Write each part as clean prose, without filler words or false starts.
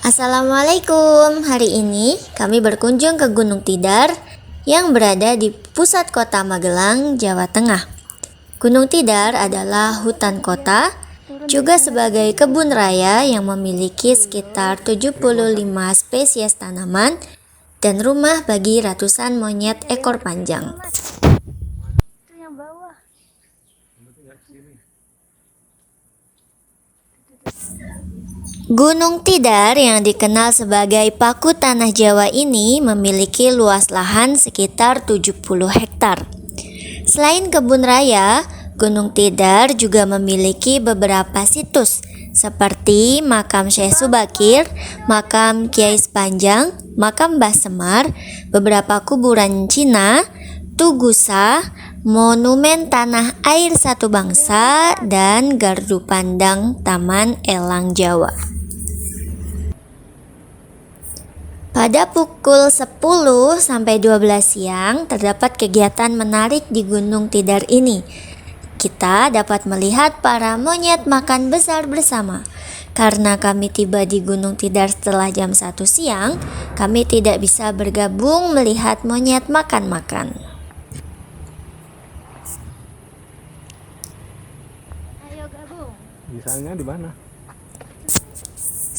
Assalamualaikum. Hari ini kami berkunjung ke Gunung Tidar yang berada di pusat kota Magelang, Jawa Tengah. Gunung Tidar adalah hutan kota, juga sebagai kebun raya yang memiliki sekitar 75 spesies tanaman dan rumah bagi ratusan monyet ekor panjang. Itu yang bawah. Gunung Tidar yang dikenal sebagai Paku Tanah Jawa ini memiliki luas lahan sekitar 70 hektar. Selain kebun raya, Gunung Tidar juga memiliki beberapa situs seperti Makam Syekh Subakir, Makam Kiai Sepanjang, Makam Mbah Semar, beberapa kuburan Cina, Tugusa, Monumen Tanah Air Satu Bangsa, dan gardu pandang Taman Elang Jawa. Pada pukul 10 sampai 12 siang terdapat kegiatan menarik di Gunung Tidar ini. Kita dapat melihat para monyet makan besar bersama. Karena kami tiba di Gunung Tidar setelah jam 1 siang, kami tidak bisa bergabung melihat monyet makan-makan. Ayo gabung. Misalnya di mana?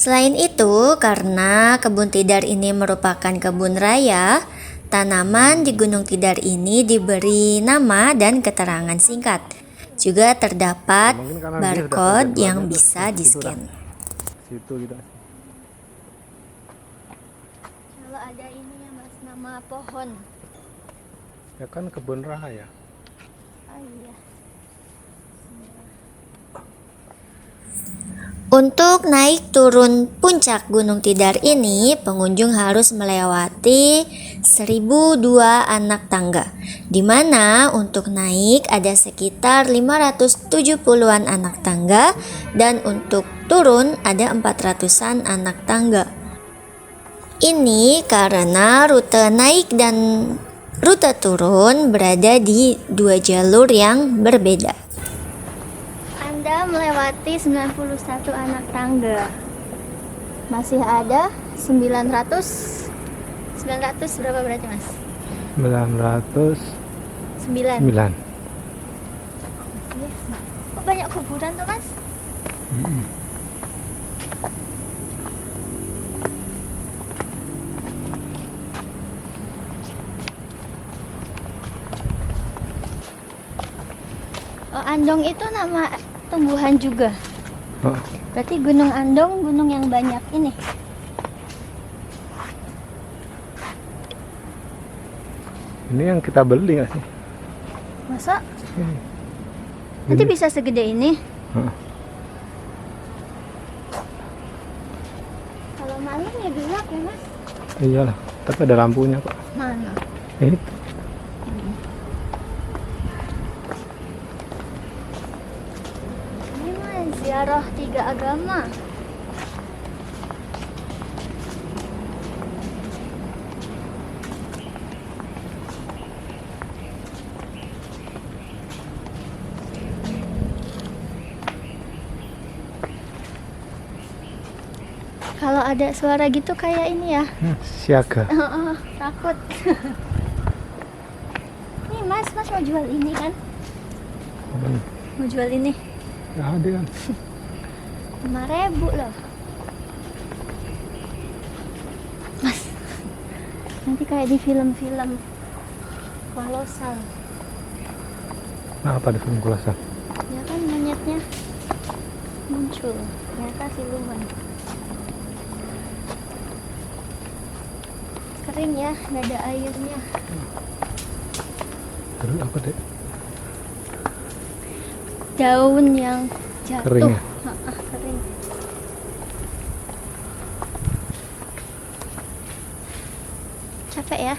Selain itu, karena kebun Tidar ini merupakan kebun raya, tanaman di Gunung Tidar ini diberi nama dan keterangan singkat. Juga terdapat barcode yang bisa di-scan. Situ gitu. Kalau ada ini ya Mas, nama pohon. Ya kan kebun raya. Oh iya. Untuk naik turun puncak Gunung Tidar ini, pengunjung harus melewati 1002 anak tangga, di mana untuk naik ada sekitar 570-an anak tangga dan untuk turun ada 400-an anak tangga. Ini karena rute naik dan rute turun berada di dua jalur yang berbeda. Anda melewati 91 anak tangga. Masih ada 900 berapa berarti Mas? 9. 909. Kok banyak kuburan tuh Mas? Oh, Andong itu nama tumbuhan juga. Oh, Berarti Gunung Andong gunung yang banyak ini. ini yang kita beli nggak sih? Masa? Ini. Nanti bisa segede ini? Oh, Kalau malam ya gelap ya Mas? iyalah, tapi ada lampunya kok. Mana? Itu. Ini mah ziarah 3 agama. Kalau ada suara gitu kayak ini ya. Siaga. Takut. Nih Mas mau jual ini kan? Mau jual ini Ya ada kan. 5.000 loh. Mas, nanti kayak di film-film kolosal. Nah, apa di film kolosal? Ya kan monyetnya muncul, ternyata siluman. Kering ya, nggak ada airnya. Terus apa deh? Daun yang jatuh. Kering ya? Kering. Capek ya?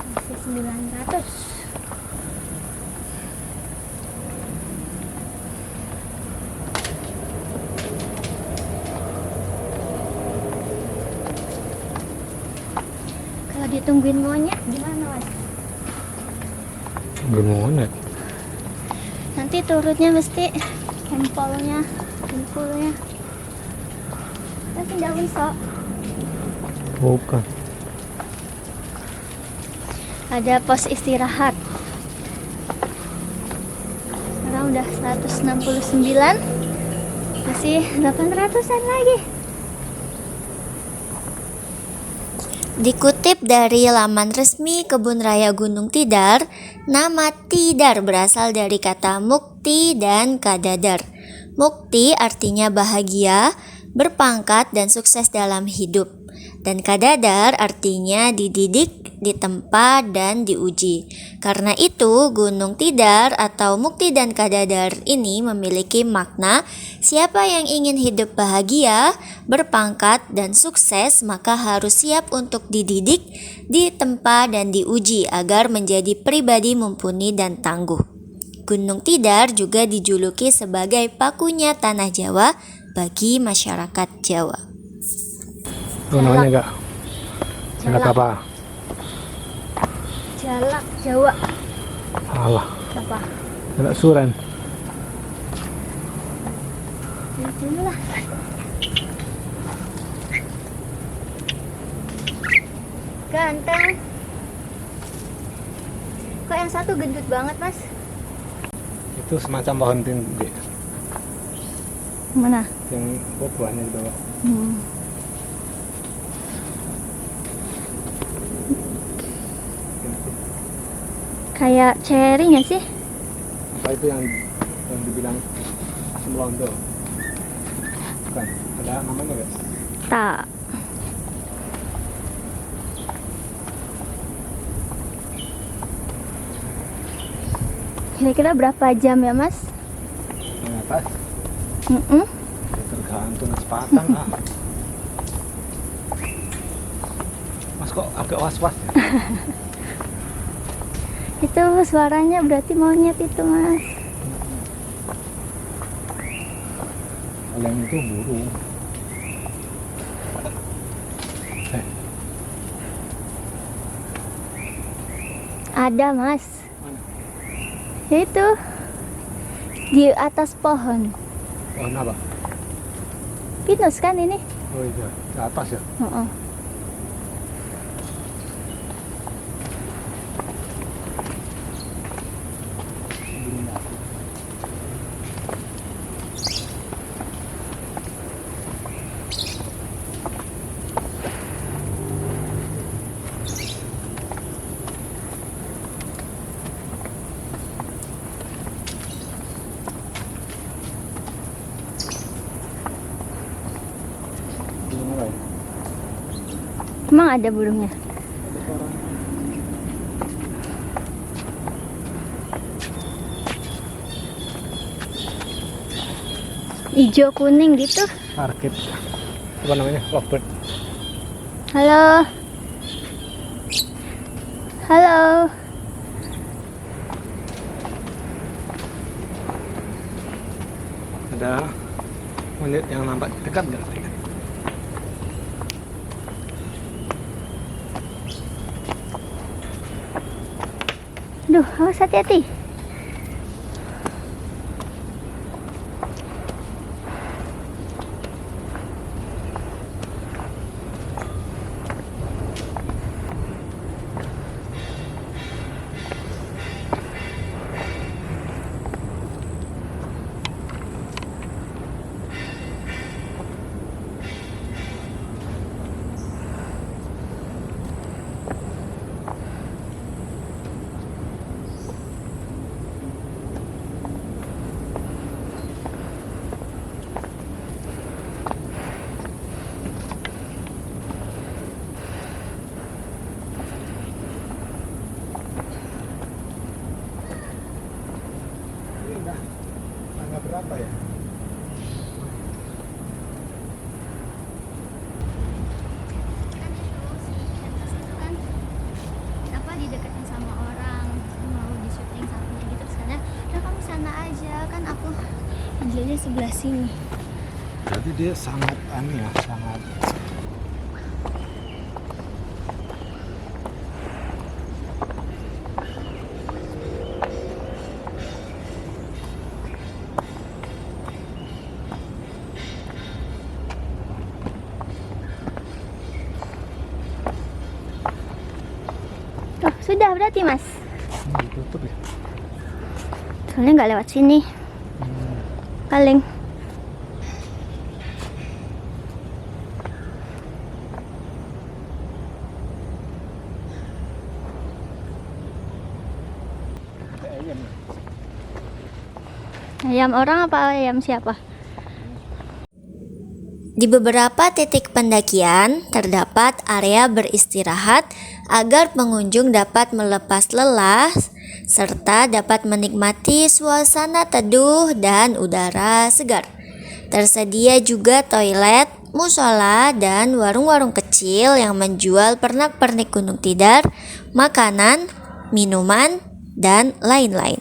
Masih 900. Kalau ditungguin monyet gimana Mas? Gimana? Nanti turutnya mesti kempolnya Tapi daun sok. Bukan. Ada pos istirahat. Sekarang udah 169. Masih 800-an lagi. Dikutip dari laman resmi Kebun Raya Gunung Tidar, nama Tidar berasal dari kata mukti dan kadadar. Mukti artinya bahagia, berpangkat dan sukses dalam hidup. Dan kadadar artinya dididik, ditempa, dan diuji. Karena itu, Gunung Tidar atau Mukti dan Kadadar ini memiliki makna siapa yang ingin hidup bahagia, berpangkat, dan sukses maka harus siap untuk dididik, ditempa, dan diuji agar menjadi pribadi mumpuni dan tangguh. Gunung Tidar juga dijuluki sebagai pakunya tanah Jawa bagi masyarakat Jawa. Itu namanya enggak? Jalak apa? Jalak Jawa. Salah. Apa? Jalak Suren. Lihat dulu lah. Ganteng. Kok yang satu gendut banget, Mas? Itu semacam pohon tinggi. Mana? Yang buahnya di bawah. Kayak cherry nggak sih? Apa itu yang dibilang semlondo? Bukan. Ada namanya nggak? Tak. Kira-kira berapa jam ya, Mas? Yang atas? Mm-mm. Tergantung kecepatan lah. Mas kok agak was-was ya? Itu suaranya berarti monyet itu, Mas. Kalau yang itu burung. Ada, Mas. Mana? Itu di atas pohon. Pohon apa? Pinus kan ini? Oh iya, di atas ya. Heeh. Emang ada burungnya? Ijo kuning gitu. Parkit. Apa namanya? Lovebird. Halo. Halo. Ada monyet yang nampak dekat nggak? Duh, awas hati-hati. Ini udah tangga berapa ya? Apa dideketin sama orang mau di syuting sapinya gitu sekarang udah kamu sana aja kan aku ambilnya sebelah sini. Jadi dia sangat aneh ya, sangat Udah berarti Mas. Ditutup ya. Soalnya nggak lewat sini. Paling. Ayam orang apa ayam siapa? Di beberapa titik pendakian terdapat area beristirahat agar pengunjung dapat melepas lelah serta dapat menikmati suasana teduh dan udara segar. Tersedia juga toilet, musola, dan warung-warung kecil yang menjual pernak-pernik Gunung Tidar, makanan, minuman, dan lain-lain.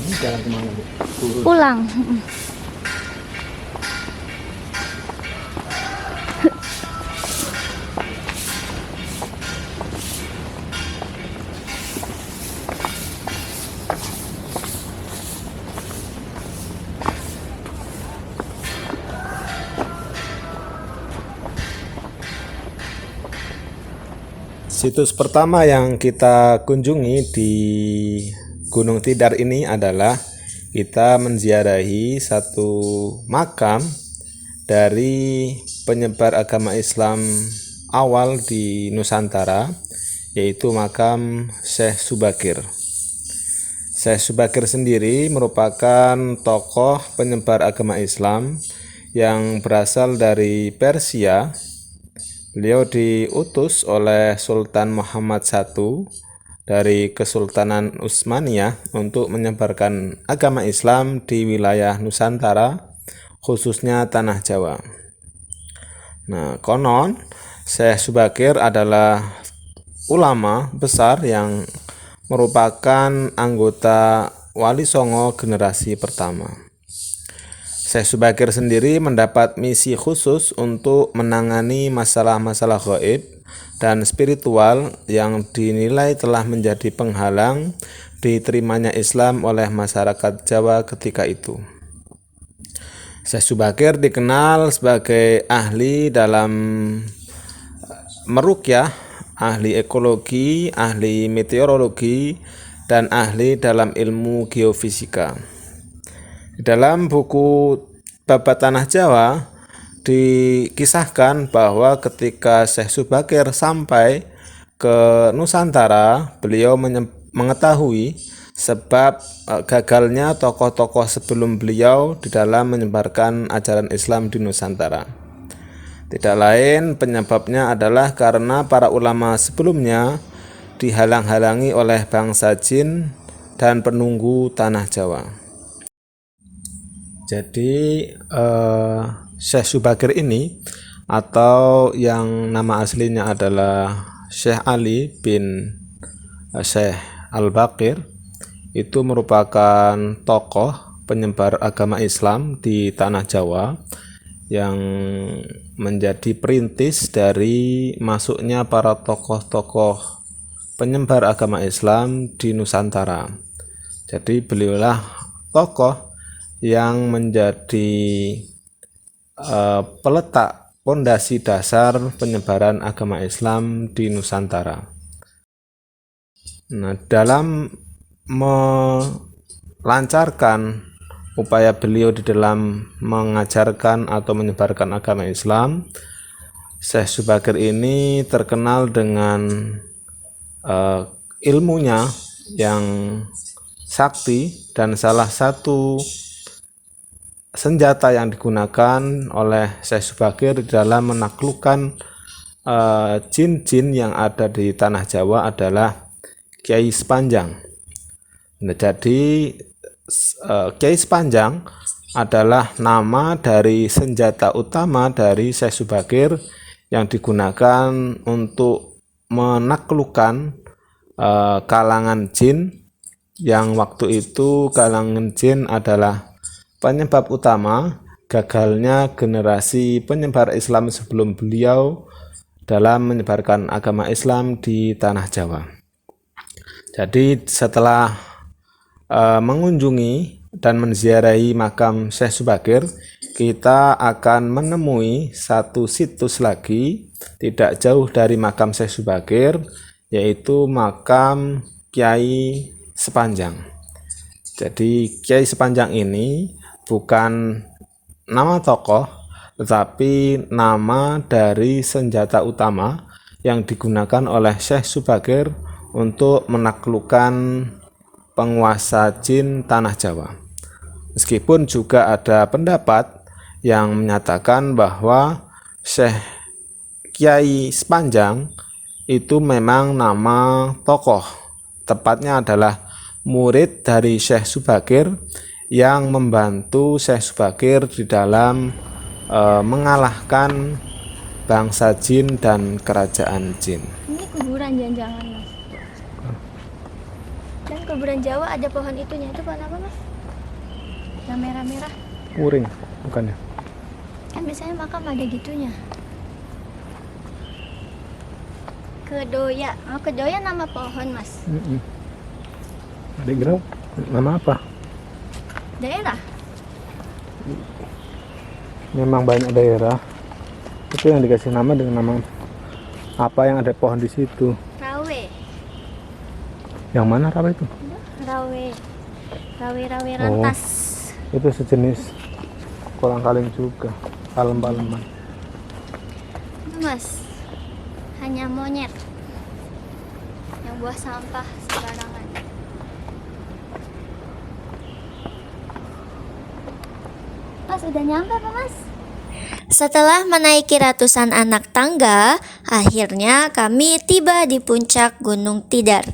Ini jalan kemana Bu? Turun. Pulang. Situs pertama yang kita kunjungi di Gunung Tidar ini adalah kita menziarahi satu makam dari penyebar agama Islam awal di Nusantara, yaitu makam Syekh Subakir. Syekh Subakir sendiri merupakan tokoh penyebar agama Islam yang berasal dari Persia. Beliau diutus oleh Sultan Muhammad I dari Kesultanan Utsmaniyah untuk menyebarkan agama Islam di wilayah Nusantara, khususnya Tanah Jawa. Nah, konon Syekh Subakir adalah ulama besar yang merupakan anggota Wali Songo generasi pertama. Syekh Subakir sendiri mendapat misi khusus untuk menangani masalah-masalah gaib dan spiritual yang dinilai telah menjadi penghalang diterimanya Islam oleh masyarakat Jawa ketika itu. Syekh Subakir dikenal sebagai ahli dalam meruqyah, ahli ekologi, ahli meteorologi, dan ahli dalam ilmu geofisika. Di dalam buku Babat Tanah Jawa dikisahkan bahwa ketika Syekh Subakir sampai ke Nusantara, beliau mengetahui sebab gagalnya tokoh-tokoh sebelum beliau di dalam menyebarkan ajaran Islam di Nusantara. Tidak lain penyebabnya adalah karena para ulama sebelumnya dihalang-halangi oleh bangsa jin dan penunggu Tanah Jawa. Jadi Syekh Subakir ini, atau yang nama aslinya adalah Syekh Ali bin Syekh Al-Baqir, itu merupakan tokoh penyebar agama Islam di Tanah Jawa yang menjadi perintis dari masuknya para tokoh-tokoh penyebar agama Islam di Nusantara. Jadi beliaulah tokoh yang menjadi peletak pondasi dasar penyebaran agama Islam di Nusantara. Nah, dalam melancarkan upaya beliau di dalam mengajarkan atau menyebarkan agama Islam, Syekh Subakir ini terkenal dengan ilmunya yang sakti, dan salah satu senjata yang digunakan oleh Syekh Subakir dalam menaklukkan jin-jin yang ada di Tanah Jawa adalah Kiai Sepanjang. Nah, jadi Kiai Sepanjang adalah nama dari senjata utama dari Syekh Subakir yang digunakan untuk menaklukkan kalangan jin, yang waktu itu kalangan jin adalah penyebab utama gagalnya generasi penyebar Islam sebelum beliau dalam menyebarkan agama Islam di tanah Jawa. Jadi setelah mengunjungi dan menziarahi makam Syekh Subakir, kita akan menemui satu situs lagi tidak jauh dari makam Syekh Subakir, yaitu makam Kiai Sepanjang. Jadi Kiai Sepanjang ini bukan nama tokoh, tetapi nama dari senjata utama yang digunakan oleh Syekh Subakir untuk menaklukkan penguasa jin tanah Jawa. Meskipun juga ada pendapat yang menyatakan bahwa Syekh Kiai Sepanjang itu memang nama tokoh, tepatnya adalah murid dari Syekh Subakir yang membantu Syekh Subakir di dalam mengalahkan bangsa jin dan kerajaan jin. Ini kuburan jangan-jangan, Mas. Dan kuburan Jawa ada pohon itunya. Itu pohon apa, Mas? Yang merah-merah. Uring, bukannya? Kan biasanya makam ada gitunya. Kedoya. Oh, kedoya nama pohon, Mas. Ada gerau, nama apa? Daerah. Memang banyak daerah itu yang dikasih nama dengan nama apa yang ada pohon di situ. Rawe. Yang mana rawa itu? Rawe. Rawe rantas. Itu sejenis kolang-kaling juga, palem-paleman. Itu, Mas. Hanya monyet yang buah sampah sembarangan. Mas, udah nyampe apa, Mas? Setelah menaiki ratusan anak tangga, akhirnya kami tiba di puncak Gunung Tidar.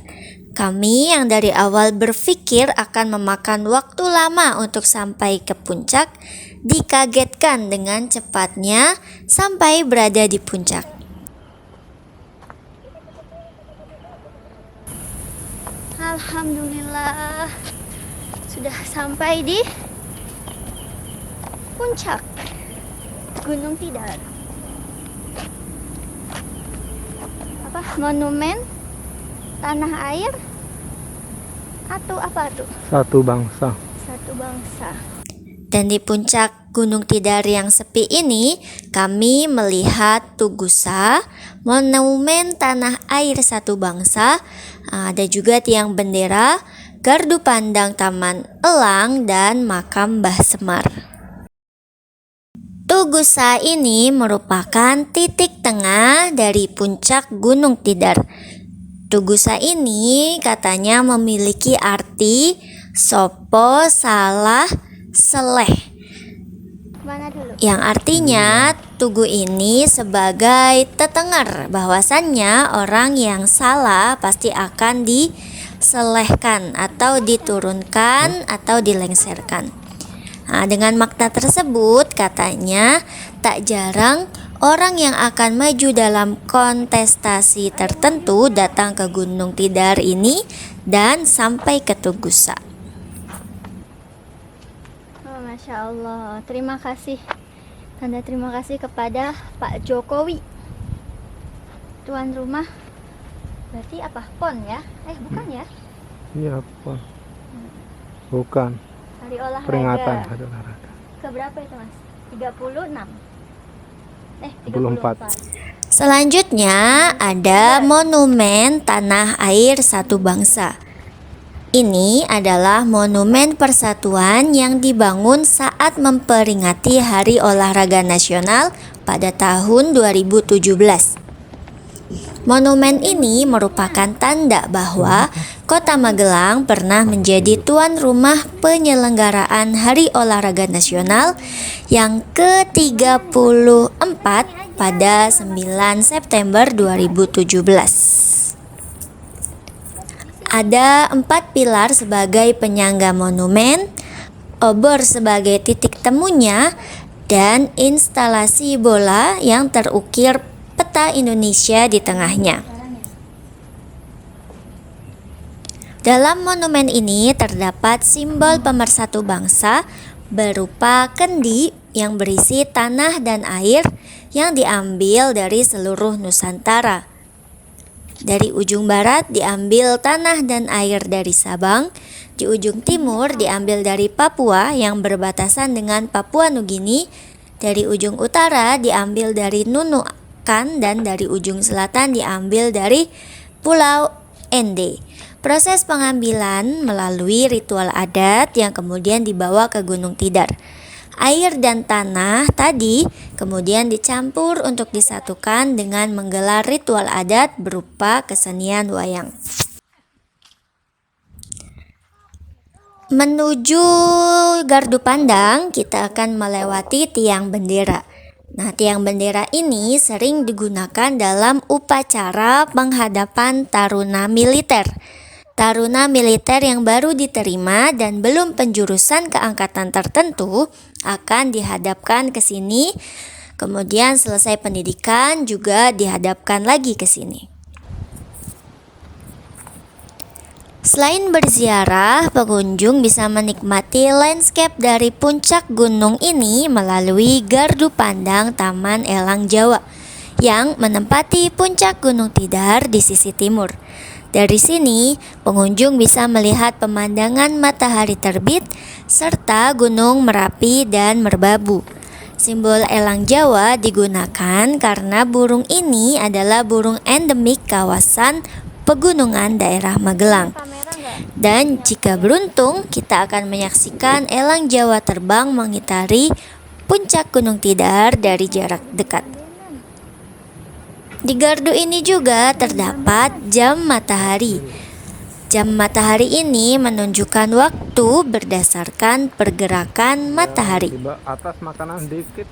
Kami yang dari awal berpikir akan memakan waktu lama untuk sampai ke puncak, dikagetkan dengan cepatnya sampai berada di puncak. Alhamdulillah, sudah sampai di puncak Gunung Tidar. Apa? Monumen tanah air atau apa tuh? Satu bangsa. Satu bangsa. Dan di puncak Gunung Tidar yang sepi ini, kami melihat Tugusa, monumen tanah air satu bangsa, ada juga tiang bendera, gardu pandang Taman Elang, dan makam Mbah Semar. Tugusa ini merupakan titik tengah dari puncak Gunung Tidar. Tugusa ini katanya memiliki arti Sopo Salah Seleh, Mana dulu? yang artinya tugu ini sebagai tetengar, bahwasannya orang yang salah pasti akan diselehkan atau diturunkan atau dilengserkan. Nah, dengan makna tersebut katanya tak jarang orang yang akan maju dalam kontestasi tertentu datang ke Gunung Tidar ini dan sampai ke Tugusa. Oh, Masya Allah. Terima kasih. Tanda terima kasih kepada Pak Jokowi, tuan rumah. Berarti apa? PON ya? Bukan ya? Iya, apa? Bukan. Hari olahraga. Peringatan hari olahraga. Keberapa itu, Mas? 36. 34. Selanjutnya ada monumen tanah air satu bangsa. Ini adalah monumen persatuan yang dibangun saat memperingati Hari Olahraga Nasional pada tahun 2017. Monumen ini merupakan tanda bahwa Kota Magelang pernah menjadi tuan rumah penyelenggaraan Hari Olahraga Nasional yang ke-34 pada 9 September 2017. Ada 4 pilar sebagai penyangga monumen, obor sebagai titik temunya, dan instalasi bola yang terukir peta Indonesia di tengahnya. Dalam monumen ini terdapat simbol pemersatu bangsa berupa kendi yang berisi tanah dan air yang diambil dari seluruh Nusantara. Dari ujung barat diambil tanah dan air dari Sabang, di ujung timur diambil dari Papua yang berbatasan dengan Papua Nugini, dari ujung utara diambil dari Nunukan, dan dari ujung selatan diambil dari Pulau Ende. Proses pengambilan melalui ritual adat yang kemudian dibawa ke Gunung Tidar. Air dan tanah tadi kemudian dicampur untuk disatukan dengan menggelar ritual adat berupa kesenian wayang. Menuju gardu pandang, kita akan melewati tiang bendera. Nah, tiang bendera ini sering digunakan dalam upacara penghadapan taruna militer. Taruna militer yang baru diterima dan belum penjurusan ke angkatan tertentu akan dihadapkan ke sini, kemudian selesai pendidikan juga dihadapkan lagi ke sini. Selain berziarah, pengunjung bisa menikmati landscape dari puncak gunung ini melalui gardu pandang Taman Elang Jawa yang menempati puncak Gunung Tidar di sisi timur. Dari sini, pengunjung bisa melihat pemandangan matahari terbit serta Gunung Merapi dan Merbabu. Simbol elang Jawa digunakan karena burung ini adalah burung endemik kawasan pegunungan daerah Magelang. Dan jika beruntung, kita akan menyaksikan elang Jawa terbang mengitari puncak Gunung Tidar dari jarak dekat. Di gardu ini juga terdapat jam matahari. Jam matahari ini menunjukkan waktu berdasarkan pergerakan matahari. Di atas makanan dikit.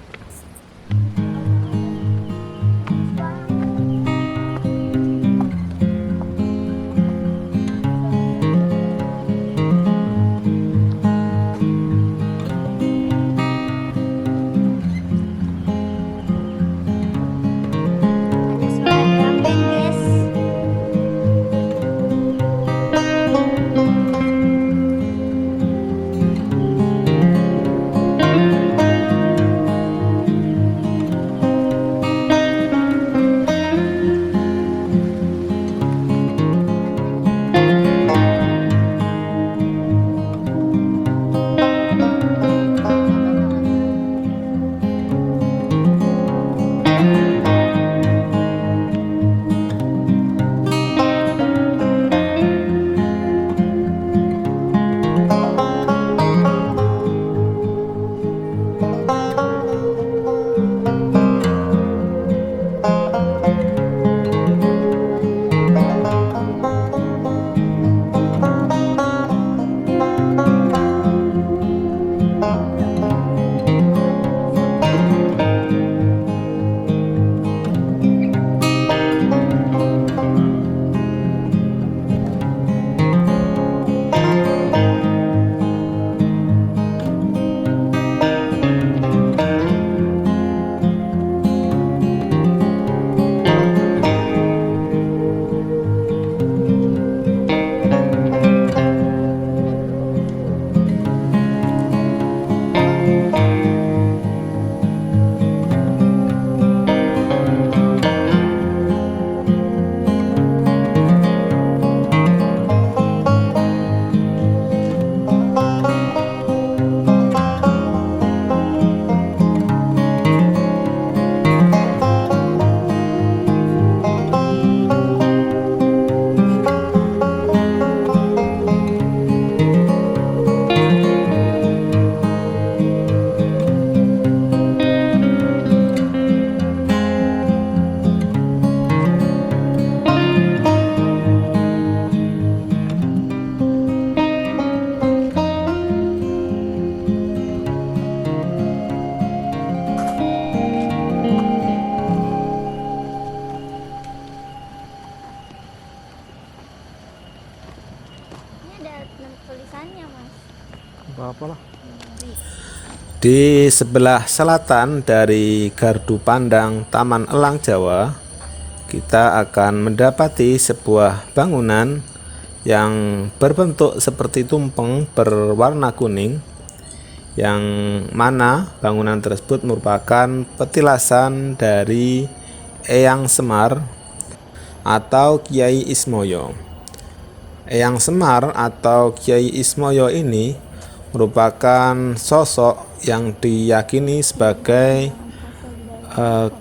Di sebelah selatan dari gardu pandang Taman Elang Jawa, kita akan mendapati sebuah bangunan yang berbentuk seperti tumpeng berwarna kuning, yang mana bangunan tersebut merupakan petilasan dari Eyang Semar atau Kyai Ismoyo. Eyang Semar atau Kyai Ismoyo ini merupakan sosok yang diyakini sebagai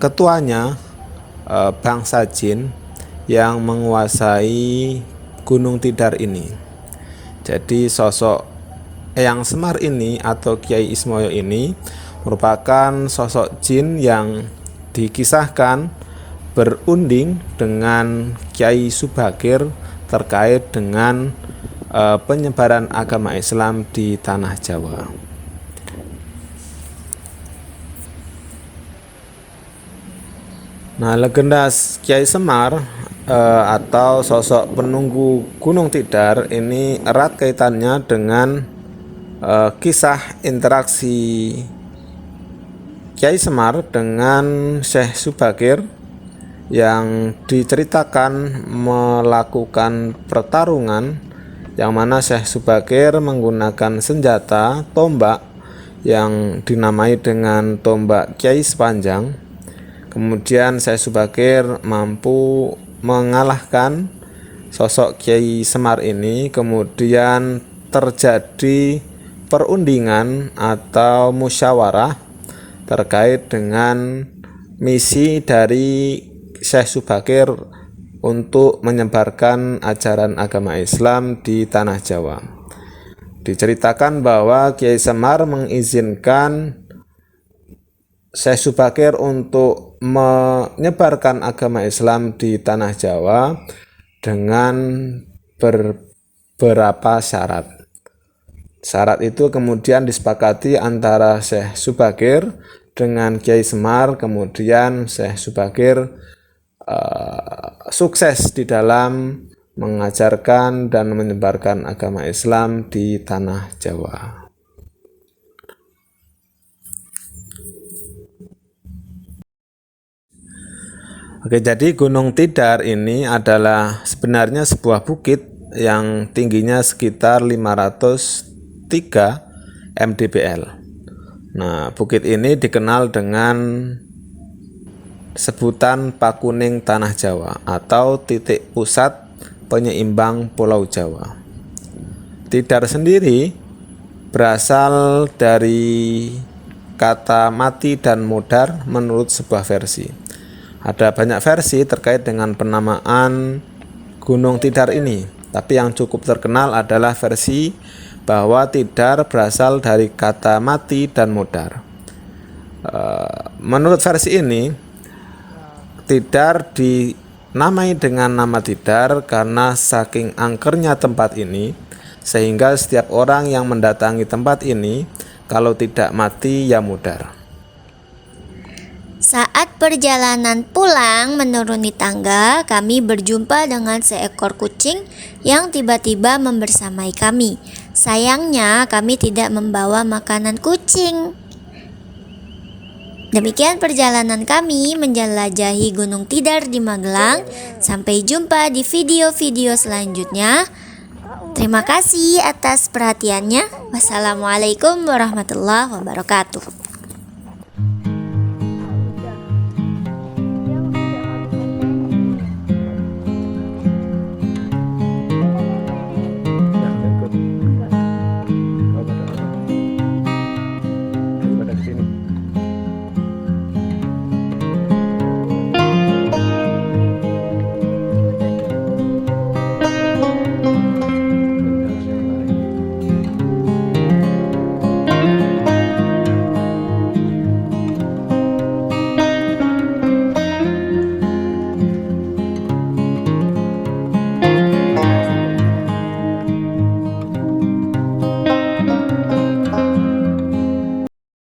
ketuanya bangsa jin yang menguasai Gunung Tidar ini. Jadi sosok Eyang Semar ini atau Kyai Ismoyo ini merupakan sosok jin yang dikisahkan berunding dengan Kyai Subakir terkait dengan penyebaran agama Islam di tanah Jawa. Nah, legenda Kyai Semar atau sosok penunggu Gunung Tidar ini erat kaitannya dengan kisah interaksi Kyai Semar dengan Syekh Subakir yang diceritakan melakukan pertarungan, yang mana Syekh Subakir menggunakan senjata tombak yang dinamai dengan tombak Kyai Sepanjang. Kemudian Syekh Subakir mampu mengalahkan sosok Kyai Semar ini. Kemudian terjadi perundingan atau musyawarah terkait dengan misi dari Syekh Subakir untuk menyebarkan ajaran agama Islam di tanah Jawa. Diceritakan bahwa Kyai Semar mengizinkan Syekh Subakir untuk menyebarkan agama Islam di tanah Jawa dengan beberapa syarat. Syarat itu kemudian disepakati antara Syekh Subakir dengan Kyai Semar. Kemudian Syekh Subakir sukses di dalam mengajarkan dan menyebarkan agama Islam di tanah Jawa. Oke, jadi Gunung Tidar ini adalah sebenarnya sebuah bukit yang tingginya sekitar 503 mdpl. Nah, bukit ini dikenal dengan sebutan Pakuning Tanah Jawa atau titik pusat penyeimbang Pulau Jawa. Tidar sendiri berasal dari kata mati dan modar menurut sebuah versi. Ada banyak versi terkait dengan penamaan Gunung Tidar ini, tapi yang cukup terkenal adalah versi bahwa Tidar berasal dari kata mati dan modar. Menurut versi ini, Tidar dinamai dengan nama Tidar karena saking angkernya tempat ini, sehingga setiap orang yang mendatangi tempat ini kalau tidak mati ya mudar. Saat perjalanan pulang menuruni tangga, kami berjumpa dengan seekor kucing yang tiba-tiba membersamai kami. Sayangnya kami tidak membawa makanan kucing. Demikian perjalanan kami menjelajahi Gunung Tidar di Magelang. Sampai jumpa di video-video selanjutnya. Terima kasih atas perhatiannya. Wassalamualaikum warahmatullahi wabarakatuh.